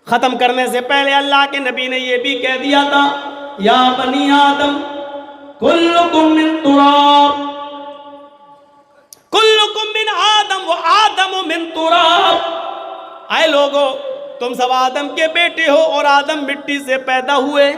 ختم کرنے سے پہلے اللہ کے نبی نے یہ بھی کہہ دیا تھا، یا بنی آدم کلکم من تراب، کلکم من آدم و آدم من تراب، اے لوگو تم سب آدم کے بیٹے ہو اور آدم مٹی سے پیدا ہوئے،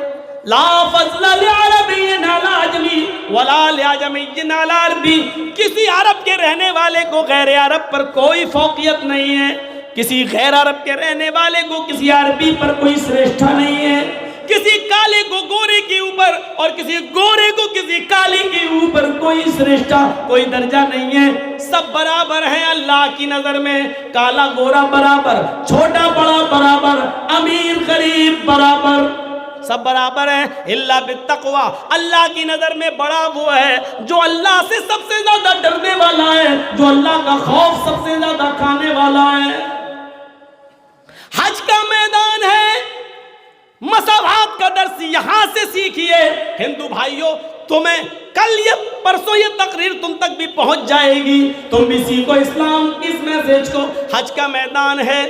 لا فضل لعربی علی عجمی ولا لعجمی علی عربی، کسی عرب کے رہنے والے کو غیر عرب پر کوئی فوقیت نہیں ہے، کسی غیر عرب کے رہنے والے کو کسی عربی پر کوئی سرشٹھا نہیں ہے، کسی کالے کو گورے کے اوپر اور کسی گورے کو کسی کالے کے اوپر کوئی سرشٹھا، کوئی درجہ نہیں ہے، سب برابر ہیں اللہ کی نظر میں، کالا گورا برابر، چھوٹا بڑا برابر، امیر غریب برابر، سب برابر ہیں، الا بالتقوی، اللہ کی نظر میں بڑا وہ ہے جو اللہ سے سب سے زیادہ ڈرنے والا ہے، جو اللہ کا خوف سب سے زیادہ کھانے والا ہے۔ حج کا میدان ہے، مساوات کا درس یہاں سے سیکھیے۔ ہندو بھائیوں، تمہیں کل یہ پرسوں یہ تقریر تم تک بھی پہنچ جائے گی، تم بھی سیکھو اسلام اس میسج کو۔ حج کا میدان ہے،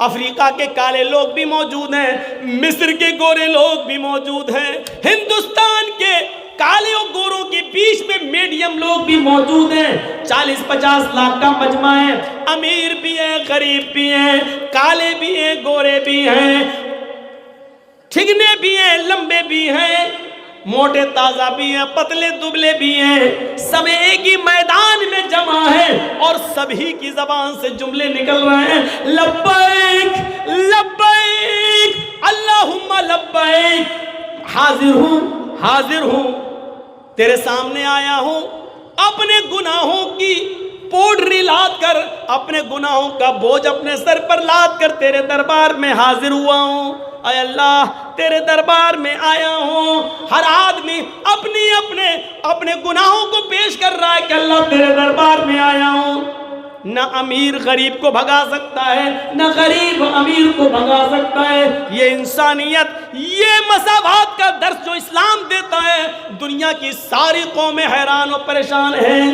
افریقہ کے کالے لوگ بھی موجود ہیں، مصر کے گورے لوگ بھی موجود ہیں، ہندوستان کے کالے اور گوروں کے بیچ میں میڈیم لوگ بھی موجود ہیں، 40-50 لاکھ کا مجمع ہے، امیر بھی ہیں، غریب بھی ہیں، کالے بھی ہیں، گورے بھی ہیں، ٹھگنے بھی ہیں، لمبے بھی ہیں، موٹے تازہ بھی ہیں، پتلے دبلے بھی ہیں، سب ایک ہی میدان میں جمع ہیں اور سبھی کی زبان سے جملے نکل رہے ہیں، لبیک لبیک اللہم لبیک، حاضر ہوں تیرے سامنے آیا ہوں، اپنے گناہوں کی پوڈری لاد کر، اپنے گناہوں کا بوجھ اپنے سر پر لاد کر تیرے دربار میں حاضر ہوا ہوں، اے اللہ تیرے دربار میں آیا ہوں۔ ہر آدمی اپنے گناہوں کو پیش کر رہا ہے کہ اللہ تیرے دربار میں آیا ہوں۔ نہ امیر غریب کو بھگا سکتا ہے، نہ غریب امیر کو بھگا سکتا ہے، یہ انسانیت، یہ مساوات کا درس جو اسلام دیتا ہے، دنیا کی ساری قومیں حیران و پریشان ہیں۔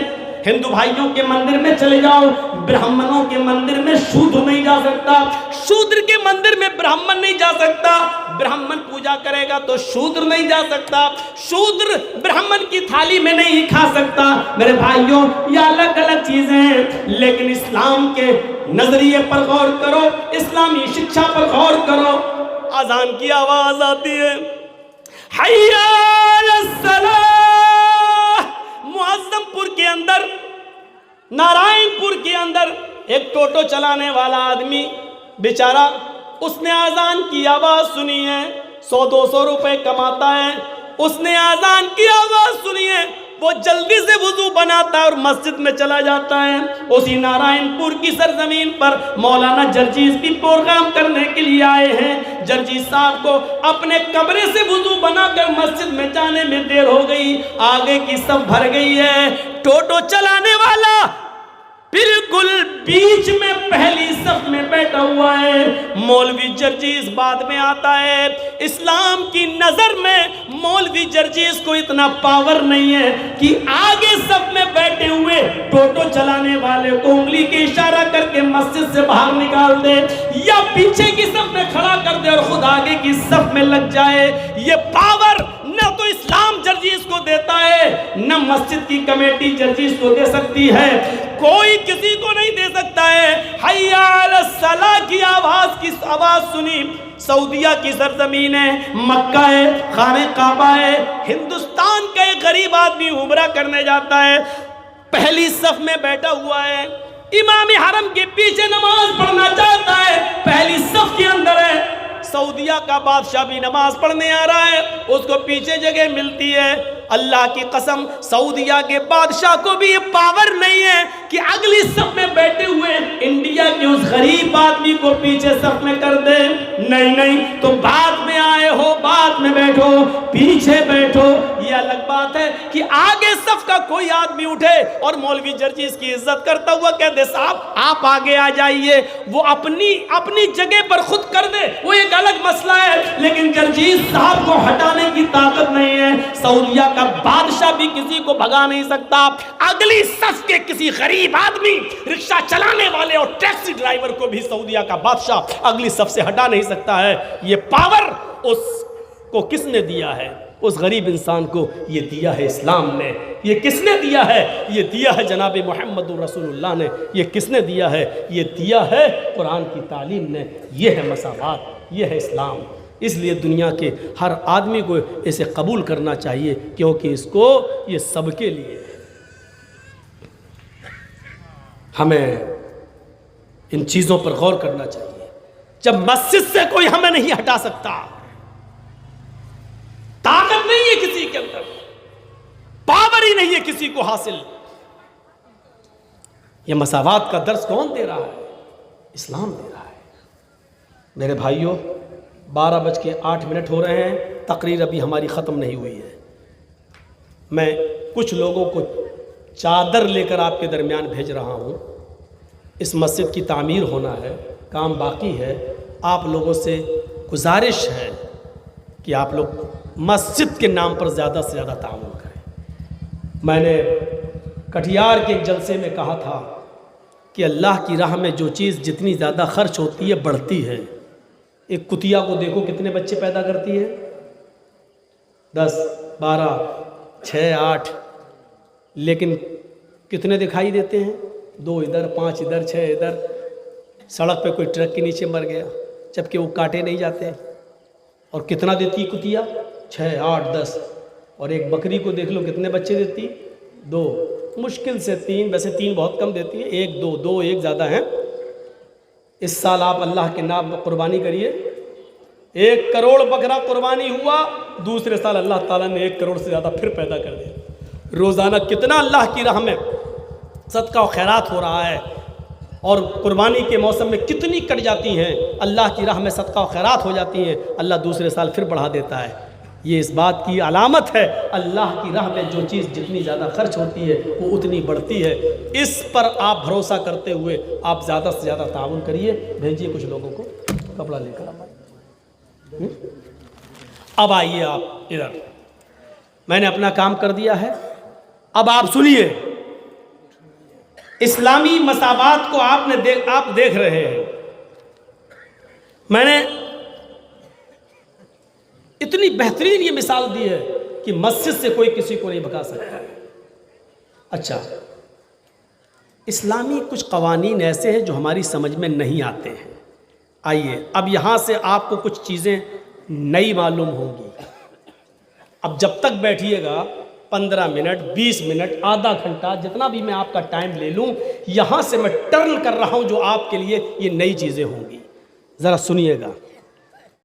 ہندو بھائیوں کے مندر میں چلے جاؤ، برہمنوں کے مندر میں شودر نہیں جا سکتا، شودر کے مندر میں برہمن نہیں جا سکتا، برہمن پوجا کرے گا تو شودر نہیں جا سکتا، شودر برہمن کی تھالی میں نہیں کھا سکتا۔ میرے بھائیوں، یہ الگ الگ چیزیں ہیں، لیکن اسلام کے نظریے پر غور کرو، اسلامی شکشا پر غور کرو۔ اذان کی آواز آتی ہے، حی علی الصلاۃ، معظم پور کے اندر، نارائن پور کے اندر ایک ٹوٹو چلانے والا آدمی بیچارہ، اس نے اذان کی آواز سنی ہے، 100-200 روپے کماتا ہے، اس نے اذان کی آواز سنی ہے، وہ جلدی سے وضو بناتا ہے اور مسجد میں چلا جاتا ہے۔ اسی نارائن پور کی سرزمین پر مولانا جرجیز بھی پروگرام کرنے کے لیے آئے ہیں۔ جرجیز صاحب کو اپنے کمرے سے وضو بنا کر مسجد میں جانے میں دیر ہو گئی، آگے کی صف بھر گئی ہے، ٹوٹو چلانے والا بالکل بیچ میں پہلی صف میں بیٹھا ہوا ہے۔ مولوی جرجیز بعد میں آتا ہے۔ اسلام کی نظر میں مولوی جرجیز کو اتنا پاور نہیں ہے کہ آگے صف میں بیٹھے ہوئے ٹوٹو چلانے والے کو انگلی کے اشارہ کر کے مسجد سے باہر نکال دے، یا پیچھے کی صف میں کھڑا کر دے اور خود آگے کی صف میں لگ جائے۔ یہ پاور نہ تو اسلام جرجیز کو دیتا ہے، نہ مسجد کی کمیٹی جرجیز کو دے سکتی ہے، کوئی کسی کو نہیں دے سکتا ہے۔ حی علی الصلاۃ کی آواز سنی، سعودیہ کی سرزمین ہے، مکہ ہے، خانہ کعبہ ہے، ہندوستان کا ایک غریب آدمی عمرہ کرنے جاتا ہے، پہلی صف میں بیٹھا ہوا ہے، امام حرم کے پیچھے نماز پڑھنا چاہتا ہے، پہلی صف کے اندر ہے، سعودیہ کا بادشاہ بھی نماز پڑھنے آ رہا ہے، اس کو پیچھے جگہ ملتی ہے۔ اللہ کی قسم، سعودیہ کے بادشاہ کو بھی یہ پاور نہیں ہے کہ اگلی صف میں بیٹھے ہوئے انڈیا کے اس غریب آدمی کو پیچھے صف میں کر دے۔ نہیں، تو بعد میں آئے ہو، بعد میں بیٹھو، پیچھے بیٹھو۔ یہ الگ بات ہے کہ آگے صف انصاف کا کوئی آدمی اٹھے اور مولوی جرجیز کی عزت کرتا ہوا کہہ دے صاحب آپ آگے آ جائیے، وہ اپنی جگہ پر خود کر دے، وہ ایک الگ مسئلہ ہے، لیکن جرجیز صاحب کو ہٹانے کی طاقت نہیں ہے۔ سعودیہ کا بادشاہ بھی کسی کو بھگا نہیں سکتا، اگلی صف کے کسی غریب آدمی، رکشہ چلانے والے اور ٹیکسی ڈرائیور کو بھی سعودیہ کا بادشاہ اگلی صف سے ہٹا نہیں سکتا ہے۔ یہ پاور اس کو کس نے دیا ہے؟ اس غریب انسان کو یہ دیا ہے اسلام نے۔ یہ کس نے دیا ہے؟ یہ دیا ہے جناب محمد رسول اللہ نے۔ یہ کس نے دیا ہے؟ یہ دیا ہے قرآن کی تعلیم نے۔ یہ ہے مساوات، یہ ہے اسلام۔ اس لیے دنیا کے ہر آدمی کو اسے قبول کرنا چاہیے، کیونکہ اس کو یہ سب کے لیے ہے۔ ہمیں ان چیزوں پر غور کرنا چاہیے۔ جب مسجد سے کوئی ہمیں نہیں ہٹا سکتا، طاقت نہیں ہے کسی کے اندر، پاور ہی نہیں ہے کسی کو حاصل، یہ مساوات کا درس کون دے رہا ہے؟ اسلام دے رہا ہے۔ میرے بھائیوں، 12:08 ہو رہے ہیں، تقریر ابھی ہماری ختم نہیں ہوئی ہے۔ میں کچھ لوگوں کو چادر لے کر آپ کے درمیان بھیج رہا ہوں۔ اس مسجد کی تعمیر ہونا ہے، کام باقی ہے۔ آپ لوگوں سے گزارش ہے کہ آپ لوگ مسجد کے نام پر زیادہ سے زیادہ تعاون کریں۔ میں نے کٹیہار کے ایک جلسے میں کہا تھا کہ اللہ کی راہ میں جو چیز جتنی زیادہ خرچ ہوتی ہے بڑھتی ہے۔ ایک کتیا کو دیکھو کتنے بچے پیدا کرتی ہے، 10 12 6 8، لیکن کتنے دکھائی دیتے ہیں؟ 2 ادھر، 5 ادھر، 6 ادھر۔ سڑک پہ کوئی ٹرک کے نیچے مر گیا، جبکہ وہ کاٹے نہیں جاتے۔ اور کتنا دیتی کتیا؟ 6 8 10۔ اور ایک بکری کو دیکھ لو کتنے بچے دیتی؟ 2، مشکل سے 3، ویسے 3 بہت کم دیتی ہے، 1 2 2 1 زیادہ ہیں۔ اس سال آپ اللہ کے نام پر قربانی کریے، 1 کروڑ بکرا قربانی ہوا، دوسرے سال اللہ تعالیٰ نے 1 کروڑ سے زیادہ پھر پیدا کر دیا۔ روزانہ کتنا اللہ کی راہ میں صدقہ و خیرات ہو رہا ہے، اور قربانی کے موسم میں کتنی کٹ جاتی ہیں، اللہ کی راہ میں صدقہ و خیرات ہو جاتی ہیں، اللہ دوسرے سال پھر بڑھا دیتا ہے۔ یہ اس بات کی علامت ہے، اللہ کی راہ میں جو چیز جتنی زیادہ خرچ ہوتی ہے وہ اتنی بڑھتی ہے۔ اس پر آپ بھروسہ کرتے ہوئے آپ زیادہ سے زیادہ تعاون کریے۔ بھیجیے کچھ لوگوں کو کپڑا لے کر۔ اب آئیے آپ ادھر، میں نے اپنا کام کر دیا ہے، اب آپ سنیے۔ اسلامی مساوات کو آپ دیکھ رہے ہیں۔ میں نے اتنی بہترین یہ مثال دی ہے کہ مسجد سے کوئی کسی کو نہیں بھگا سکتا۔ اچھا، اسلامی کچھ قوانین ایسے ہیں جو ہماری سمجھ میں نہیں آتے ہیں۔ آئیے اب یہاں سے آپ کو کچھ چیزیں نئی معلوم ہوں گی۔ اب جب تک بیٹھیے گا 15 منٹ 20 منٹ آدھا گھنٹہ جتنا بھی میں آپ کا ٹائم لے لوں، یہاں سے میں ٹرن کر رہا ہوں جو آپ کے لیے یہ نئی چیزیں ہوں گی۔ ذرا سنیے گا۔